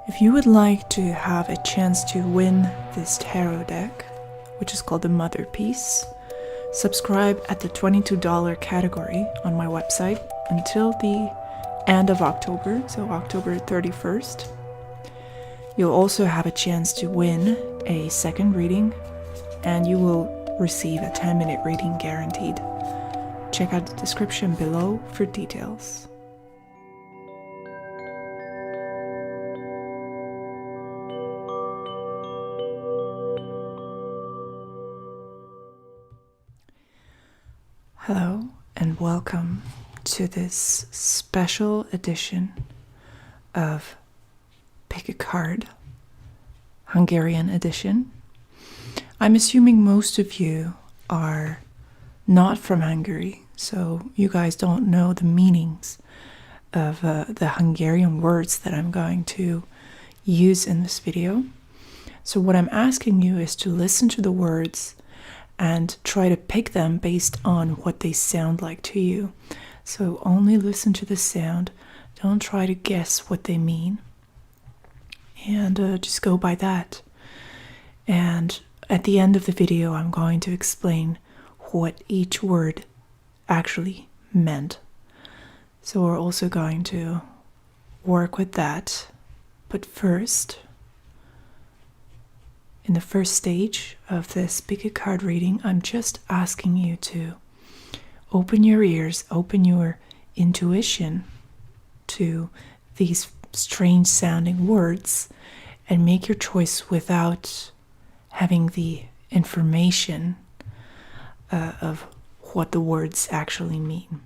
If you would like to have a chance to win this tarot deck, which is called the Motherpeace, subscribe at the $22 category on my website until the end of October, so October 31st. You'll also have a chance to win a second reading, and you will receive a 10-minute reading guaranteed. Check out the description below for details. Hello and welcome to this special edition of Pick a Card, Hungarian edition. I'm assuming most of you are not from Hungary, so you guys don't know the meanings of the Hungarian words that I'm going to use in this video. So what I'm asking you is to listen to the words and try to pick them based on what they sound like to you. So only listen to the sound, don't try to guess what they mean, and just go by that. And at the end of the video, I'm going to explain what each word actually meant. So we're also going to work with that. But first, in the first stage of this Pick a Card reading, I'm just asking you to open your ears, open your intuition to these strange sounding words and make your choice without having the information of what the words actually mean.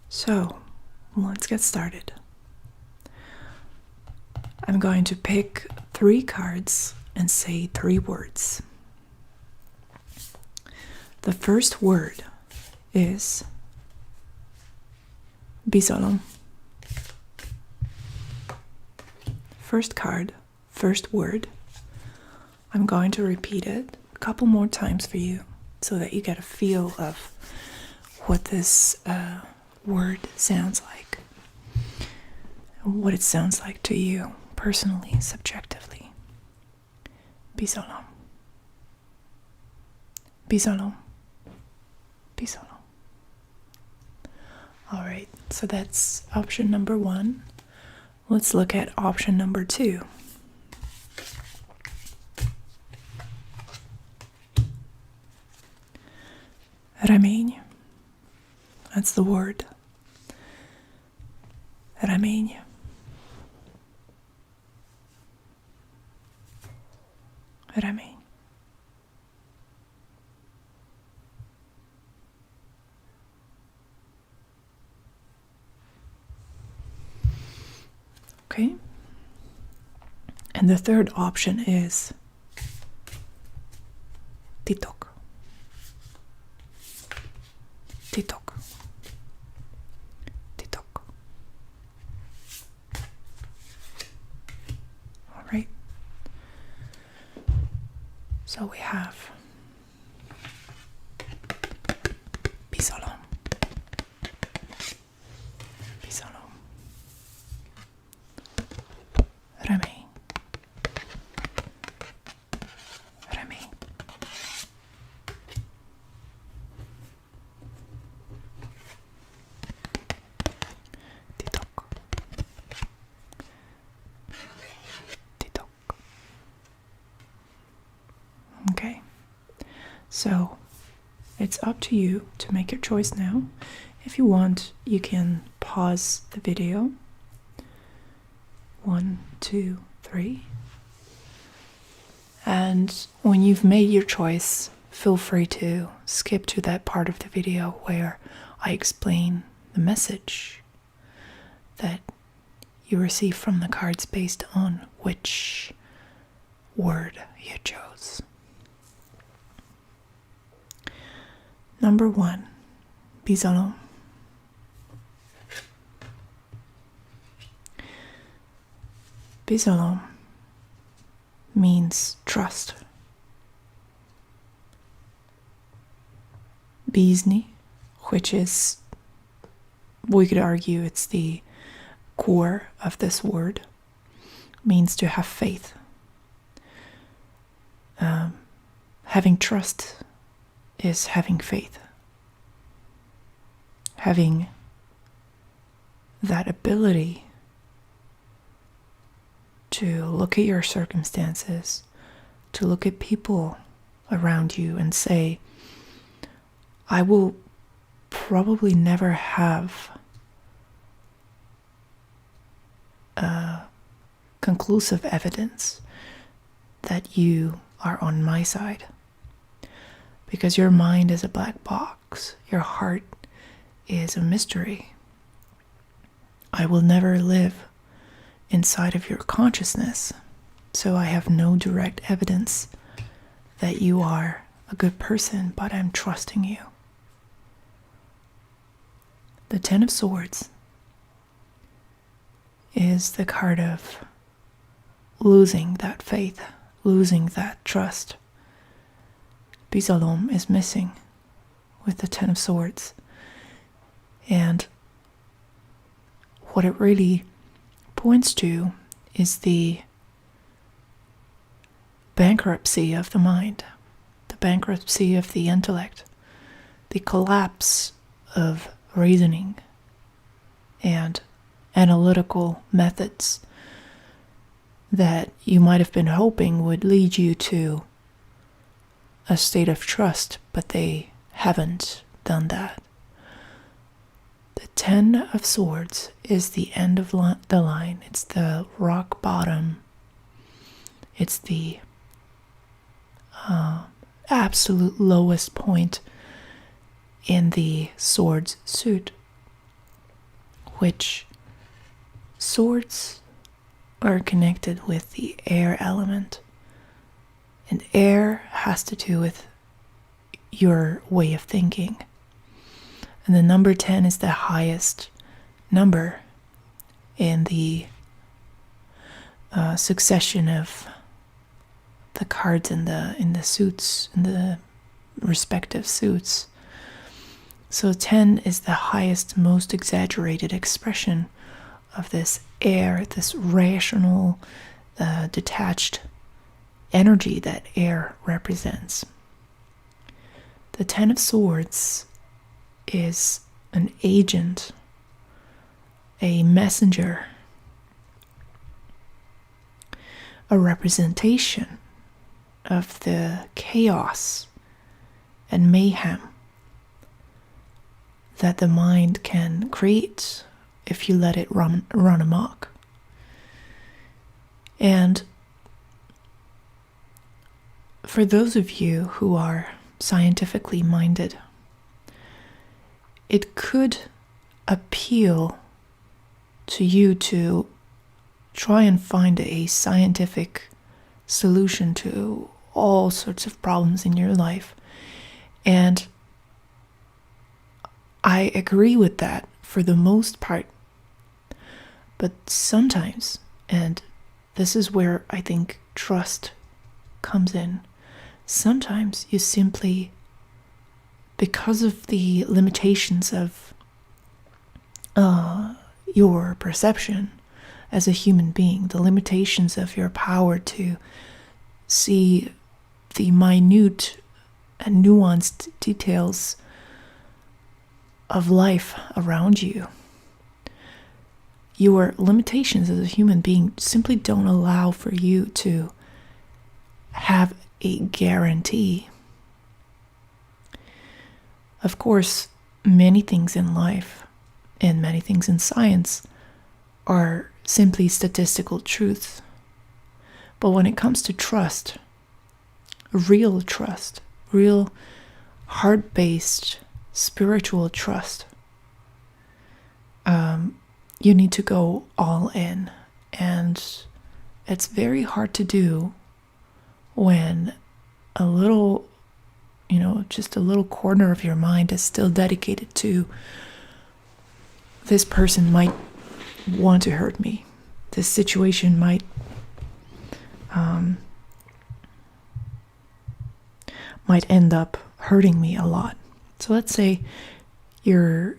So, let's get started. I'm going to pick 3 cards and say 3 words. The first word is Bizalom. First card, first word. I'm going to repeat it a couple more times for you so that you get a feel of what this word sounds like and what it sounds like to you personally, subjectively. Bizalom. Bizalom. Bizalom. Alright, so that's option number 1. Let's look at option number 2. Remény. That's the word. Remény. Remény. Okay. And the third option is Titok. Titok. Titok. All right. So we have Bizalom. Bizalom. Remény. Remény. Titok. Titok. Okay. So it's up to you to make your choice now. If you want, you can pause the video. 1, 2, 3. And when you've made your choice, feel free to skip to that part of the video where I explain the message that you receive from the cards based on which word you chose. Number 1, Bizalom. Bizalom means trust. Bízni, which is, we could argue it's the core of this word, means to have faith. Having trust is having faith. Having that ability to look at your circumstances, to look at people around you and say, I will probably never have conclusive evidence that you are on my side. Because your mind is a black box. Your heart is a mystery. I will never live inside of your consciousness, so I have no direct evidence that you are a good person, but I'm trusting you. The Ten of Swords is the card of losing that faith, losing that trust. Bizalom is missing with the Ten of Swords. And what it really points to is the bankruptcy of the mind, the bankruptcy of the intellect, the collapse of reasoning and analytical methods that you might have been hoping would lead you to a state of trust, but they haven't done that. The Ten of Swords is the end of the line. It's the rock bottom. It's the absolute lowest point in the swords suit, which swords are connected with the air element. And air has to do with your way of thinking. And the number 10 is the highest number in the succession of the cards in the suits, in the respective suits. So 10 is the highest, most exaggerated expression of this air, this rational, detached energy that air represents. The Ten of Swords is an agent, a messenger, a representation of the chaos and mayhem that the mind can create if you let it run amok. And for those of you who are scientifically minded, it could appeal to you to try and find a scientific solution to all sorts of problems in your life. And I agree with that for the most part. But sometimes, and this is where I think trust comes in, sometimes you simply, because of the limitations of your perception as a human being, the limitations of your power to see the minute and nuanced details of life around you, your limitations as a human being simply don't allow for you to have a guarantee. Of course, many things in life and many things in science are simply statistical truths. But when it comes to trust, real heart-based spiritual trust, you need to go all in. And it's very hard to do when a little, just a little corner of your mind is still dedicated to, this person might want to hurt me. This situation might end up hurting me a lot. So let's say you're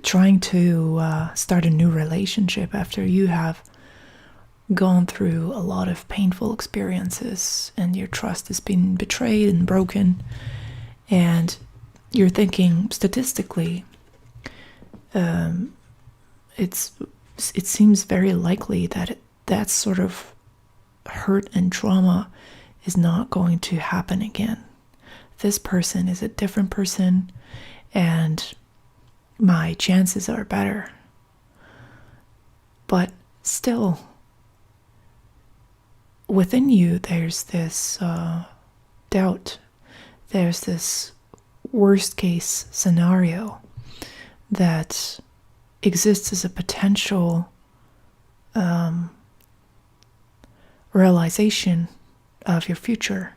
trying to start a new relationship after you have gone through a lot of painful experiences and your trust has been betrayed and broken, and you're thinking statistically, it seems very likely that that sort of hurt and trauma is not going to happen again. This person is a different person and my chances are better. But still, within you, there's this doubt. There's this worst case scenario that exists as a potential realization of your future.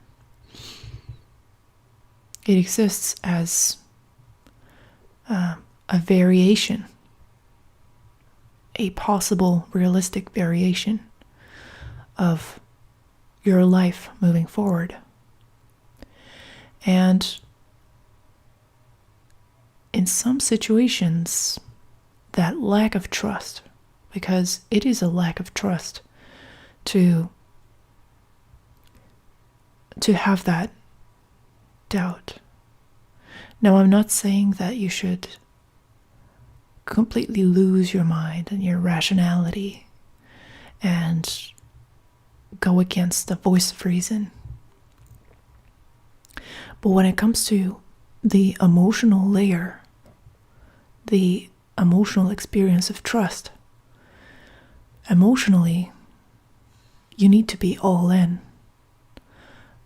It exists as a variation, a possible realistic variation of your life moving forward. And in some situations, that lack of trust, because it is a lack of trust to have that doubt. Now, I'm not saying that you should completely lose your mind and your rationality and go against the voice of reason. But when it comes to the emotional layer, the emotional experience of trust, emotionally, you need to be all in.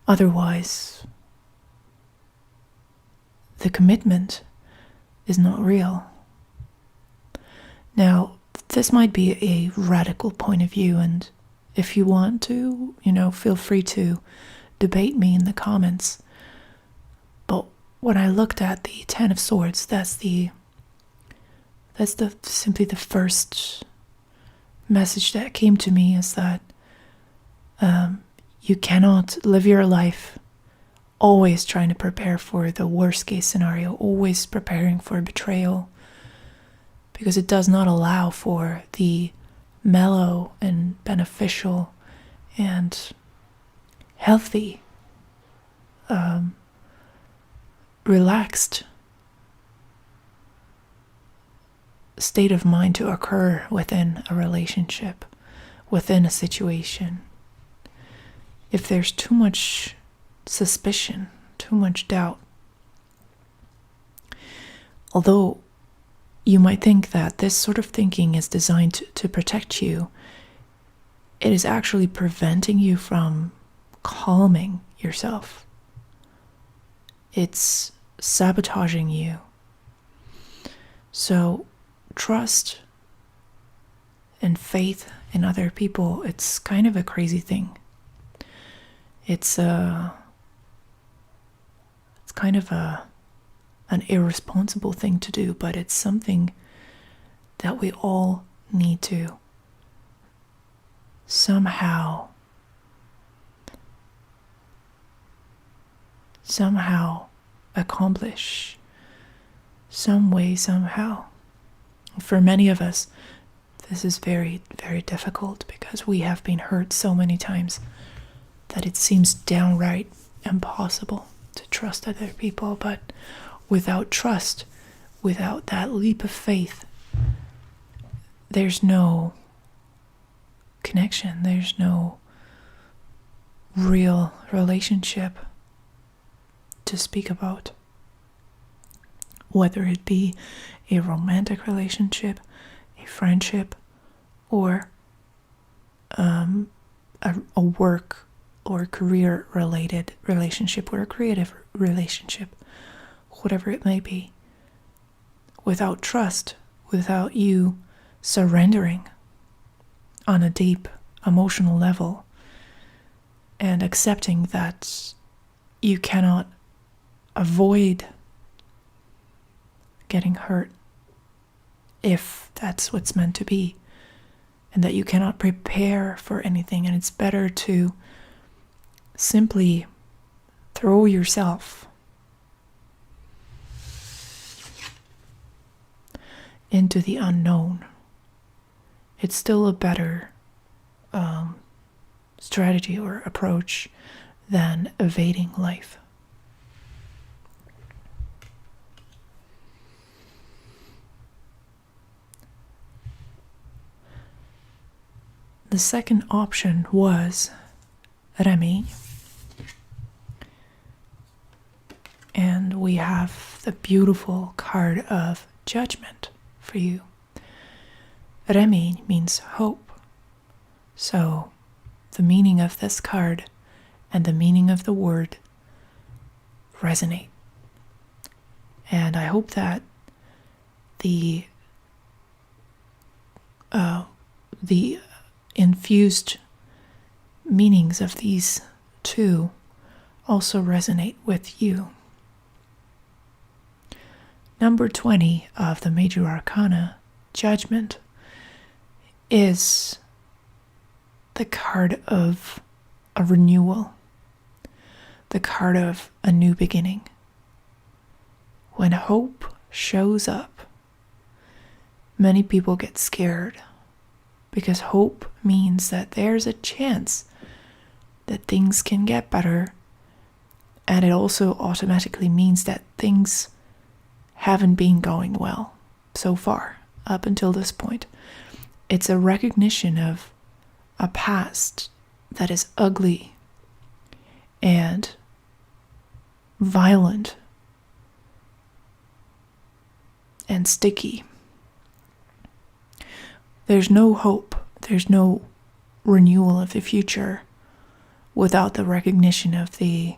Otherwise, the commitment is not real. Now, this might be a radical point of view, and if you want to, feel free to debate me in the comments. But when I looked at the Ten of Swords, that's simply the first message that came to me, is that you cannot live your life always trying to prepare for the worst case scenario, always preparing for betrayal, because it does not allow for the mellow and beneficial and healthy, relaxed state of mind to occur within a relationship, within a situation. If there's too much suspicion, too much doubt, although you might think that this sort of thinking is designed to protect you, it is actually preventing you from calming yourself. It's sabotaging you. So trust and faith in other people, it's kind of a crazy thing. It's kind of an irresponsible thing to do, but it's something that we all need to somehow accomplish, some way, somehow. For many of us, this is very, very difficult because we have been hurt so many times that it seems downright impossible to trust other people. But without trust, without that leap of faith, there's no connection, there's no real relationship to speak about. Whether it be a romantic relationship, a friendship, or a work or career related relationship, or a creative relationship, whatever it may be. Without trust, without you surrendering on a deep emotional level and accepting that you cannot avoid getting hurt if that's what's meant to be, and that you cannot prepare for anything, and it's better to simply throw yourself into the unknown. It's still a better strategy or approach than evading life. The second option was Remény. And we have the beautiful card of Judgment for you. Remény means hope. So the meaning of this card and the meaning of the word resonate. And I hope that the infused meanings of these two also resonate with you. Number 20 of the Major Arcana, Judgment, is the card of a renewal, the card of a new beginning. When hope shows up, many people get scared because hope means that there's a chance that things can get better, and it also automatically means that things haven't been going well so far, up until this point. It's a recognition of a past that is ugly and violent and sticky. There's no hope, there's no renewal of the future without the recognition of the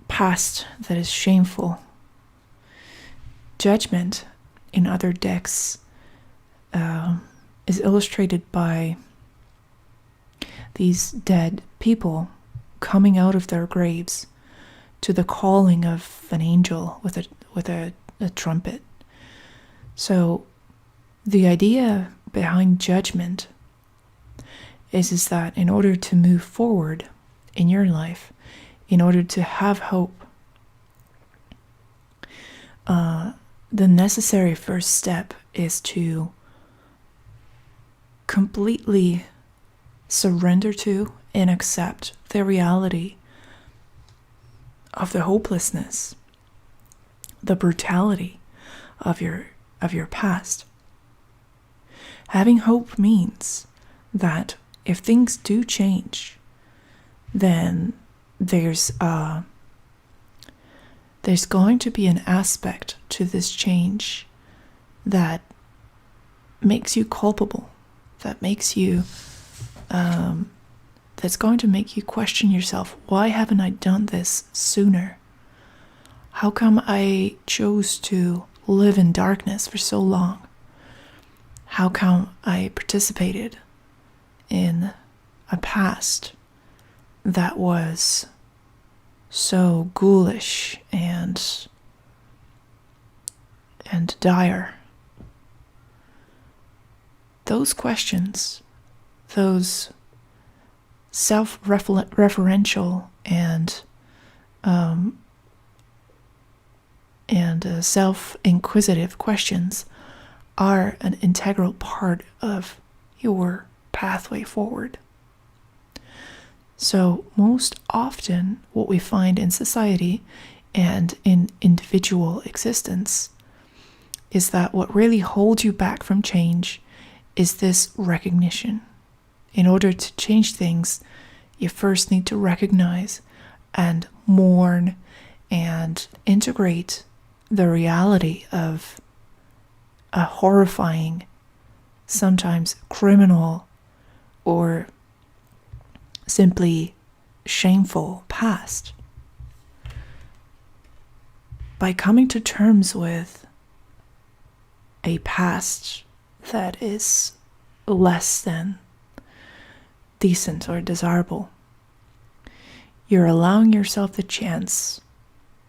past that is shameful. Judgment in other decks is illustrated by these dead people coming out of their graves to the calling of an angel with a trumpet. So the idea behind Judgment is that in order to move forward in your life, in order to have hope, the necessary first step is to completely surrender to and accept the reality of the hopelessness, the brutality of your past. Having hope means that if things do change, then there's going to be an aspect to this change that makes you culpable, that makes you that's going to make you question yourself. Why haven't I done this sooner? How come I chose to live in darkness for so long? How come I participated in a past that was so ghoulish and dire? Those questions, those self-referential and self-inquisitive questions are an integral part of your pathway forward. So most often what we find in society and in individual existence is that what really holds you back from change is this recognition. In order to change things, you first need to recognize and mourn and integrate the reality of a horrifying, sometimes criminal, or simply shameful past. By coming to terms with a past that is less than decent or desirable, you're allowing yourself the chance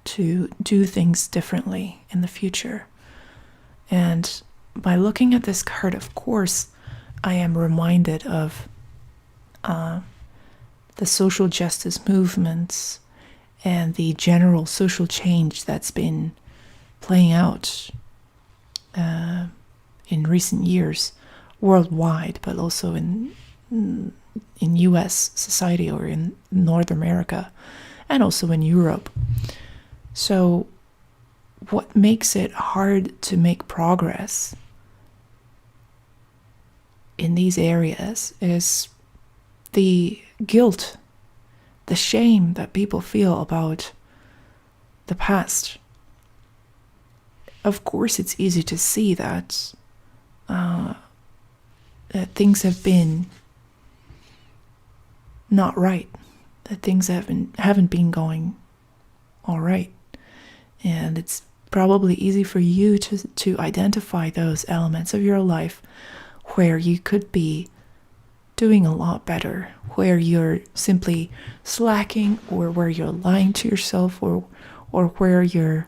to do things differently in the future. And by looking at this card, of course, I am reminded of the social justice movements and the general social change that's been playing out in recent years, worldwide, but also in US society or in North America, and also in Europe. So what makes it hard to make progress in these areas is the guilt, the shame that people feel about the past. Of course, it's easy to see that things have been not right, that things haven't been going all right. And it's probably easy for you to identify those elements of your life where you could be doing a lot better, where you're simply slacking, or where you're lying to yourself, or where you're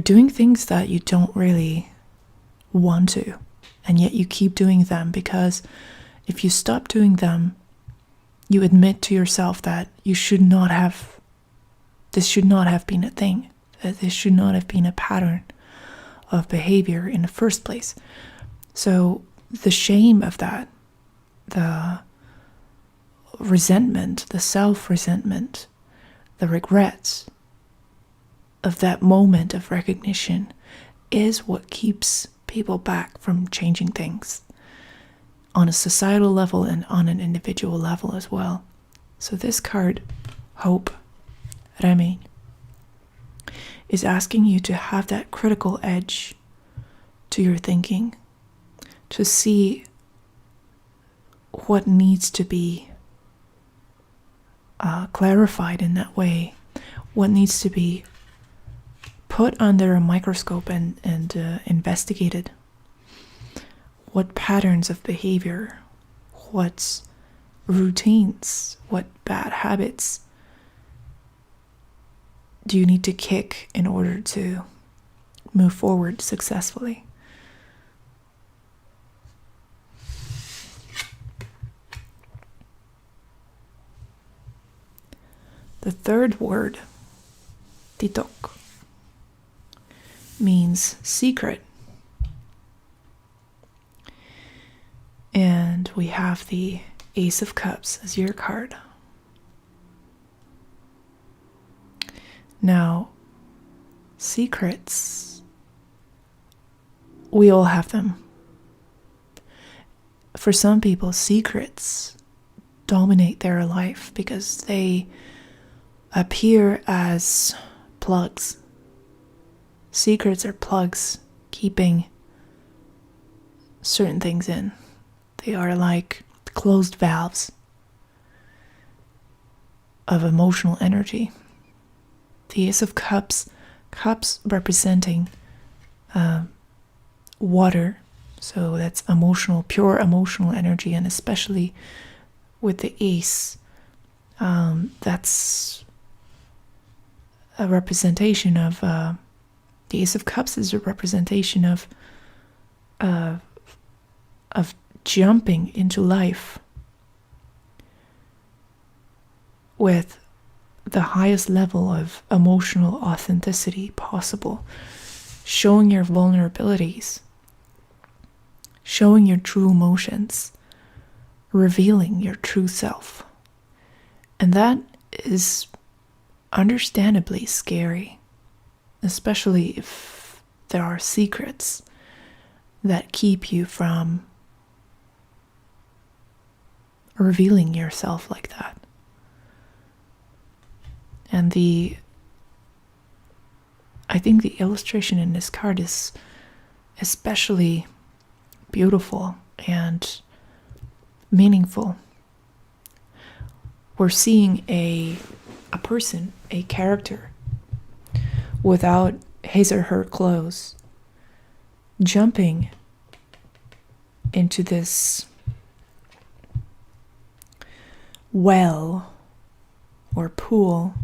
doing things that you don't really want to, and yet you keep doing them, because if you stop doing them, you admit to yourself that this should not have been a thing, that this should not have been a pattern of behavior in the first place. So the shame of that, the resentment, the self-resentment, the regrets of that moment of recognition is what keeps people back from changing things on a societal level and on an individual level as well. So this card, Word3 is asking you to have that critical edge to your thinking, to see what needs to be clarified in that way, what needs to be put under a microscope and investigated. What patterns of behavior, what routines, what bad habits do you need to kick in order to move forward successfully? The third word, Titok, means secret. And we have the Ace of Cups as your card. Now, secrets, we all have them. For some people, secrets dominate their life because they appear as plugs. Secrets are plugs keeping certain things in. They are like closed valves of emotional energy. The Ace of Cups representing water, so that's emotional, pure emotional energy, and especially with the Ace, that's a representation of the Ace of Cups is a representation of jumping into life with the highest level of emotional authenticity possible, showing your vulnerabilities, showing your true emotions, revealing your true self. And that is understandably scary, especially if there are secrets that keep you from revealing yourself like that. And I think the illustration in this card is especially beautiful and meaningful. We're seeing a person, a character, without his or her clothes, jumping into this well or pool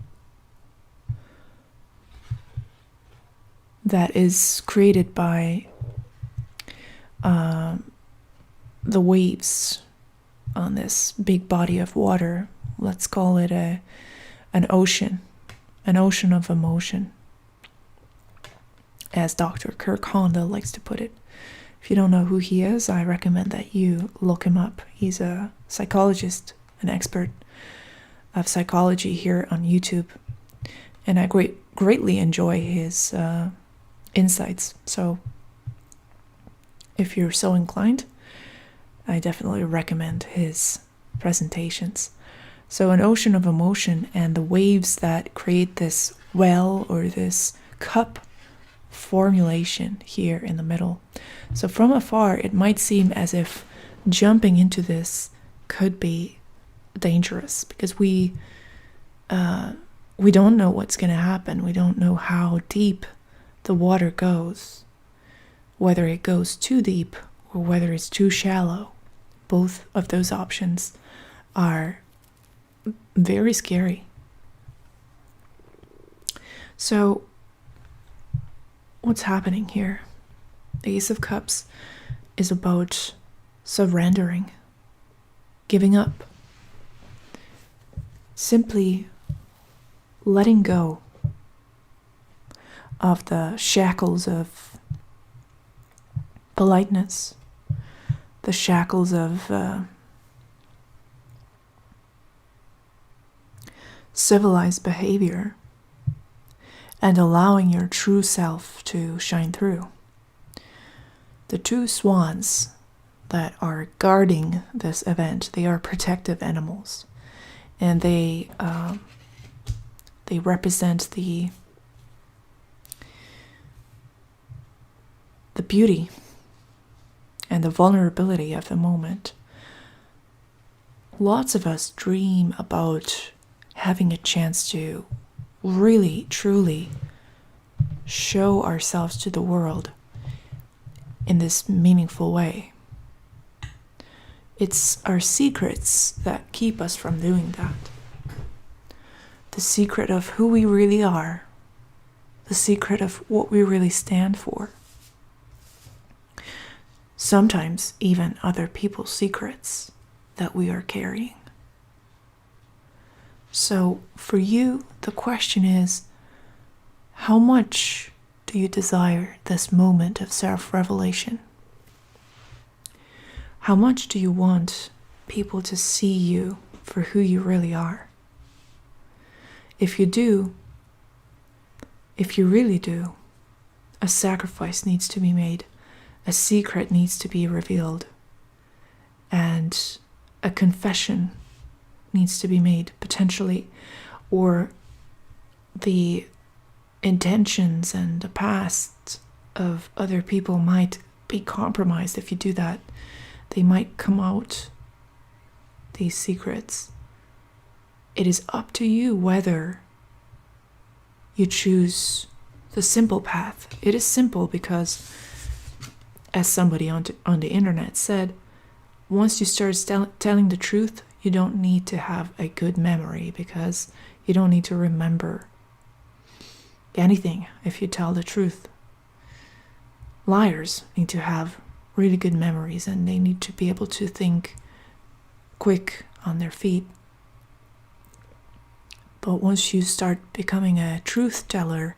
that is created by the waves on this big body of water. Let's call it an ocean of emotion, as Dr. Kirk Honda likes to put it. If you don't know who he is, I recommend that you look him up. He's a psychologist, an expert of psychology here on YouTube, and I greatly enjoy his insights. So if you're so inclined, I definitely recommend his presentations. So an ocean of emotion and the waves that create this well or this cup formulation here in the middle. So from afar, it might seem as if jumping into this could be dangerous because we don't know what's going to happen. We don't know how deep the water goes, whether it goes too deep or whether it's too shallow. Both of those options are very scary. So what's happening here? The Ace of Cups is about surrendering, giving up, simply letting go of the shackles of politeness, the shackles of civilized behavior, and allowing your true self to shine through. The two swans that are guarding this event, they are protective animals, and they represent the beauty and the vulnerability of the moment. Lots of us dream about having a chance to really, truly show ourselves to the world in this meaningful way. It's our secrets that keep us from doing that. The secret of who we really are, the secret of what we really stand for. Sometimes even other people's secrets that we are carrying. So for you, the question is, how much do you desire this moment of self-revelation? How much do you want people to see you for who you really are? If you do, if you really do, a sacrifice needs to be made, a secret needs to be revealed, and a confession needs to be made, potentially, or the intentions and the past of other people might be compromised if you do that. They might come out, these secrets. It is up to you whether you choose the simple path. It is simple because, as somebody on the internet said, once you start telling the truth, you don't need to have a good memory because you don't need to remember anything if you tell the truth. Liars need to have really good memories and they need to be able to think quick on their feet. But once you start becoming a truth teller,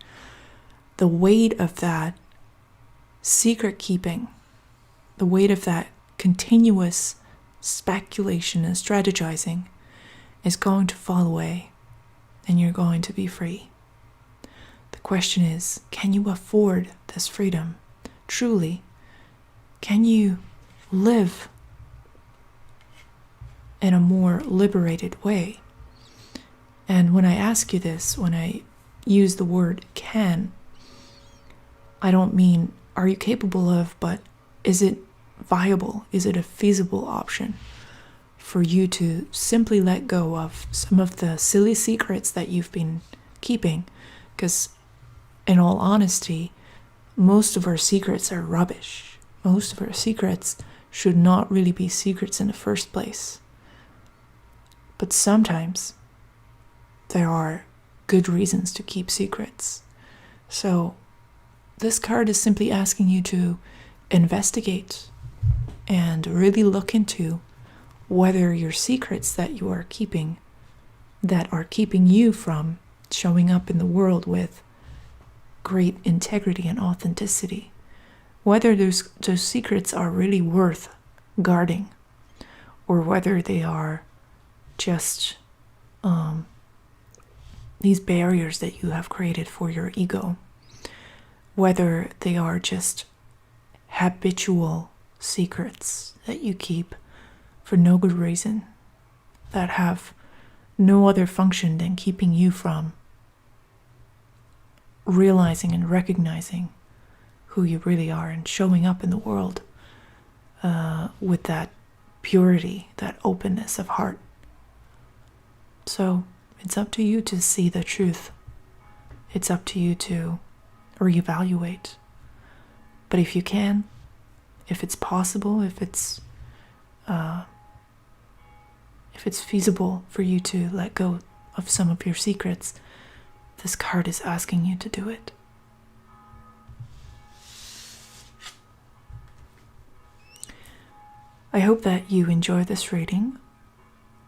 the weight of that secret keeping, the weight of that continuous speculation and strategizing is going to fall away and you're going to be free. The question is, can you afford this freedom? Truly, can you live in a more liberated way? And when I ask you this, when I use the word can, I don't mean are you capable of, but is it viable? Is it a feasible option for you to simply let go of some of the silly secrets that you've been keeping? Because in all honesty, most of our secrets are rubbish. Most of our secrets should not really be secrets in the first place. But sometimes there are good reasons to keep secrets. So this card is simply asking you to investigate and really look into whether your secrets that you are keeping, that are keeping you from showing up in the world with great integrity and authenticity. Whether those secrets are really worth guarding, or whether they are just these barriers that you have created for your ego, whether they are just habitual secrets that you keep for no good reason, that have no other function than keeping you from realizing and recognizing who you really are and showing up in the world with that purity, that openness of heart. So it's up to you to see the truth. It's up to you to reevaluate. But if you can, if it's possible, if it's feasible for you to let go of some of your secrets, this card is asking you to do it. I hope that you enjoy this reading.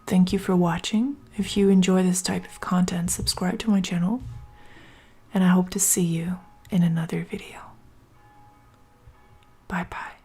Thank you for watching. If you enjoy this type of content, subscribe to my channel, and I hope to see you in another video. Bye bye.